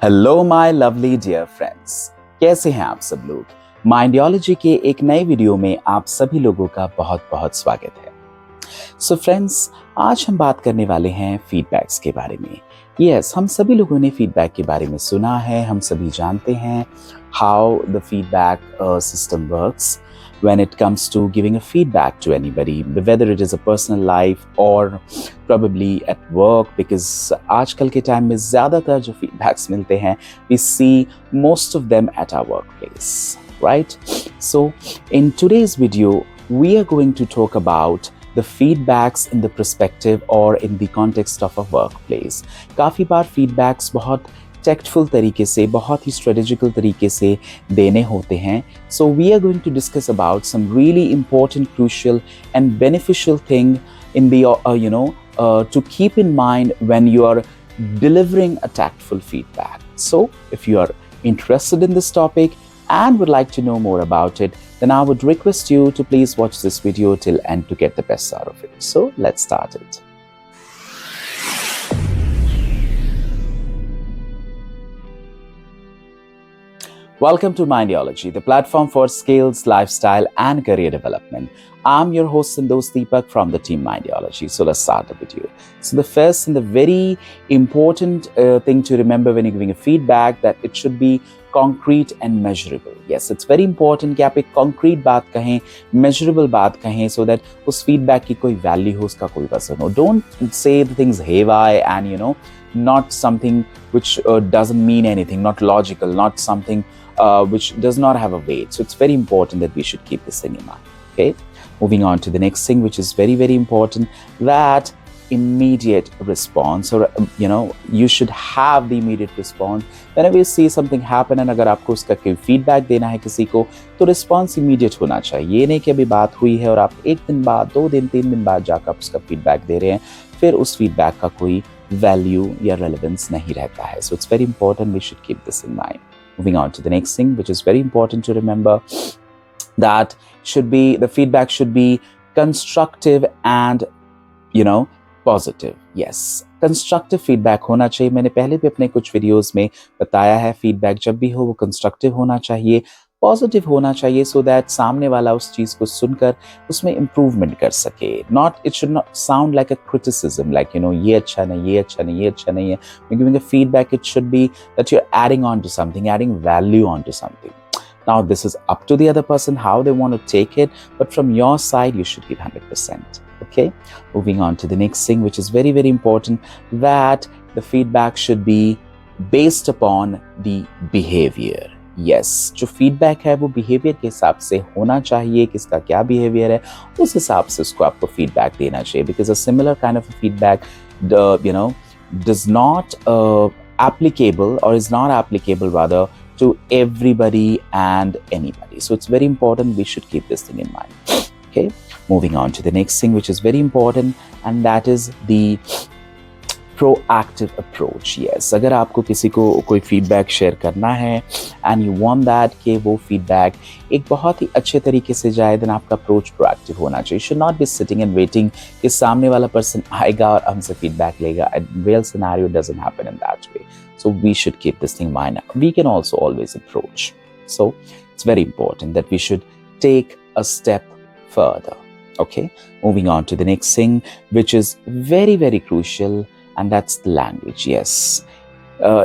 Hello my lovely dear friends, कैसे हैं आप सब लोग। माइंडियोलॉजी के एक नए वीडियो में आप सभी लोगों का बहुत बहुत स्वागत है। सो फ्रेंड्स, आज हम बात करने वाले हैं फीडबैक्स के बारे में। यस, हम सभी लोगों ने फीडबैक के बारे में सुना है, हम सभी जानते हैं how the feedback system works when it comes to giving a feedback to anybody, whether it is a personal life or probably at work, because आजकल के टाइम में ज़्यादातर जो feedbacks मिलते हैं we see most of them at our workplace, right? So in today's video we are going to talk about the feedbacks in the perspective or in the context of a workplace. काफ़ी बार feedbacks बहुत tactful तरीके से, बहुत ही strategical तरीके से देने होते हैं. So we are going to discuss about some really important, crucial and beneficial thing in the to keep in mind when you are delivering a tactful feedback. So if you are interested in this topic and would like to know more about it, then I would request you to please watch this video till end to get the best out of it. So let's start it. Welcome to Mindiology, the platform for skills, lifestyle, and career development. I'm your host, Sindosh Deepak from the team Mindiology. So let's start the video. So the first and the very important thing to remember when you're giving a feedback, that it should be concrete and measurable. Yes, it's very important कि आप एक concrete बात कहें, measurable बात कहें, so that उस feedback की कोई value हो, उसका कोई वजन हो. Don't say the things haywire and not something which doesn't mean anything, not logical, not something which does not have a weight. So it's very important that we should keep this thing in mind. Okay, moving on to the next thing, which is very, very important, that immediate response, or you should have the immediate response whenever you see something happen. And अगर आपको उसका कोई feedback देना है किसी को, तो response immediate होना चाहिए. ये नहीं कि अभी बात हुई है और आप एक दिन बाद, 2 दिन, 3 दिन बाद जाकर आप उसका feedback दे रहे हैं, फिर उस feedback का कोई value या relevance नहीं रहता है. So it's very important we should keep this in mind. Moving on to the next thing, which is very important to remember, that the feedback should be constructive and positive. Yes, constructive feedback होना चाहिए. मैंने पहले भी अपने कुछ videos में बताया है, feedback जब भी हो वो constructive होना चाहिए, पॉजिटिव होना चाहिए, सो दैट सामने वाला उस चीज़ को सुनकर उसमें इम्प्रूवमेंट कर सके. It should not sound like a criticism, like ये अच्छा नहीं, ये अच्छा नहीं, ये अच्छा नहीं है. Giving a feedback, it should be that you are adding on to something, adding value on to something. Now this is up to the other person how they want to take it, but from your side you should give 100%. Okay, moving on to the next thing, which is very, very important, that the feedback should be based upon the behavior. Yes, जो feedback है वो behaviour के हिसाब से होना चाहिए, किसका क्या बिहेवियर है उस हिसाब से उसको आपको फीडबैक देना चाहिए. Because a similar kind of feedback does not applicable, or is not applicable rather, to everybody and anybody. So it's very important we should keep this thing in mind. Okay, moving on to the next thing, which is very important, and that is the proactive approach. Yes, अगर आपको किसी को कोई feedback share करना है and you want that कि वो feedback एक बहुत ही अच्छे तरीके से जाए, then आपका approach proactive होना चाहिए. You should not be sitting and waiting कि सामने वाला person आएगा और हमसे feedback लेगा. A real scenario doesn't happen in that way. So we should keep this thing in mind. We can also always approach. So it's very important that we should take a step further. Okay, moving on to the next thing, which is very, very crucial, and that's the language. Yes,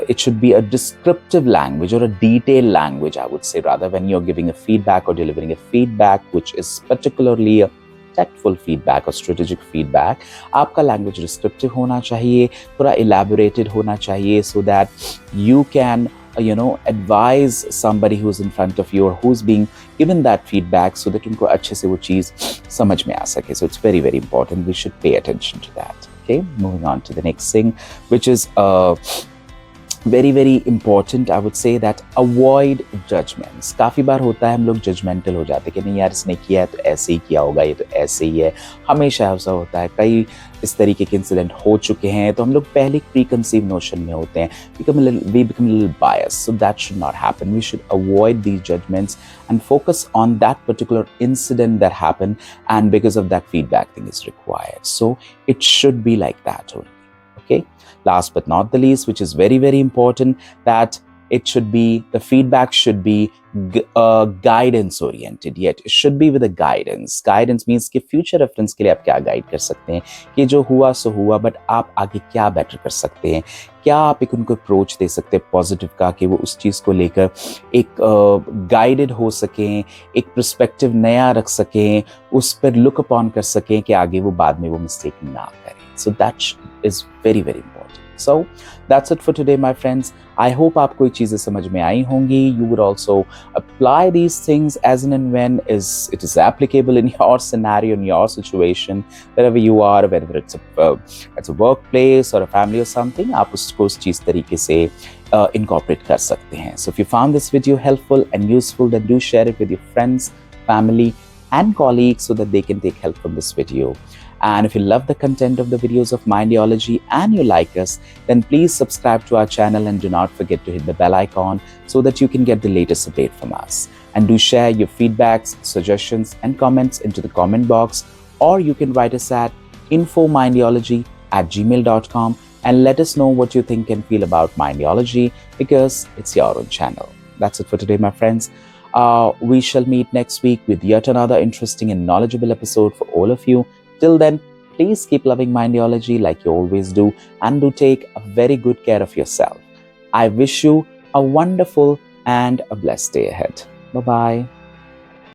it should be a descriptive language, or a detailed language, I would say, rather, when you're giving a feedback or delivering a feedback, which is particularly a tactful feedback or strategic feedback. आपका language descriptive होना चाहिए, थोड़ा elaborated होना चाहिए, so that you can advise somebody who's in front of you or who's being given that feedback, so that उनको अच्छे से वो चीज़ समझ में आ सके. So it's very, very important. We should pay attention to that. Okay, moving on to the next thing, which is very, very important, I would say, that avoid judgments. काफ़ी बार होता है हम लोग judgmental हो जाते हैं कि नहीं यार इसने किया है तो ऐसे ही किया होगा, ये तो ऐसे ही है, हमेशा ऐसा होता है. कई इस तरीके के इंसिडेंट हो चुके हैं, तो हम लोग पहले प्रीकंसीव नोशन में होते हैं. we become a little biased, so that should not happen. We should avoid these judgments and focus on that particular incident that happened, and because of that feedback thing is required. So it should be like that only. Okay. Last but not the least, which is very, very important, that the feedback should be guidance oriented. Yet it should be with a guidance. Guidance means कि future reference के लिए आप क्या guide कर सकते हैं, कि जो हुआ सो हुआ, but आप आगे क्या better कर सकते हैं, क्या आप एक उनको अप्रोच दे सकते हैं पॉजिटिव का, कि वो उस चीज़ को लेकर एक गाइडेड हो सकें, एक पर्सपेक्टिव नया रख सकें, उस पर लुक अपॉन कर सकें कि आगे वो बाद में वो मिस्टेक ना करें. So that is very, very important. So that's it for today, my friends. I hope आपको ये चीज़ें समझ में आई होंगी. You would also apply these things as and when it is applicable in your scenario, in your situation, wherever you are, whether it's a workplace or a family or something. आप उसको उस चीज़ तरीके से incorporate कर सकते हैं. So if you found this video helpful and useful, then do share it with your friends, family, and colleagues so that they can take help from this video. And if you love the content of the videos of Mindiology and you like us, then please subscribe to our channel and do not forget to hit the bell icon so that you can get the latest update from us. And do share your feedbacks, suggestions, and comments into the comment box, or you can write us at infomindiology@gmail.com and let us know what you think and feel about Mindiology, because it's your own channel. That's it for today, my friends. We shall meet next week with yet another interesting and knowledgeable episode for all of you. Till then, please keep loving Mindiology like you always do, and do take a very good care of yourself. I wish you a wonderful and a blessed day ahead. Bye-bye.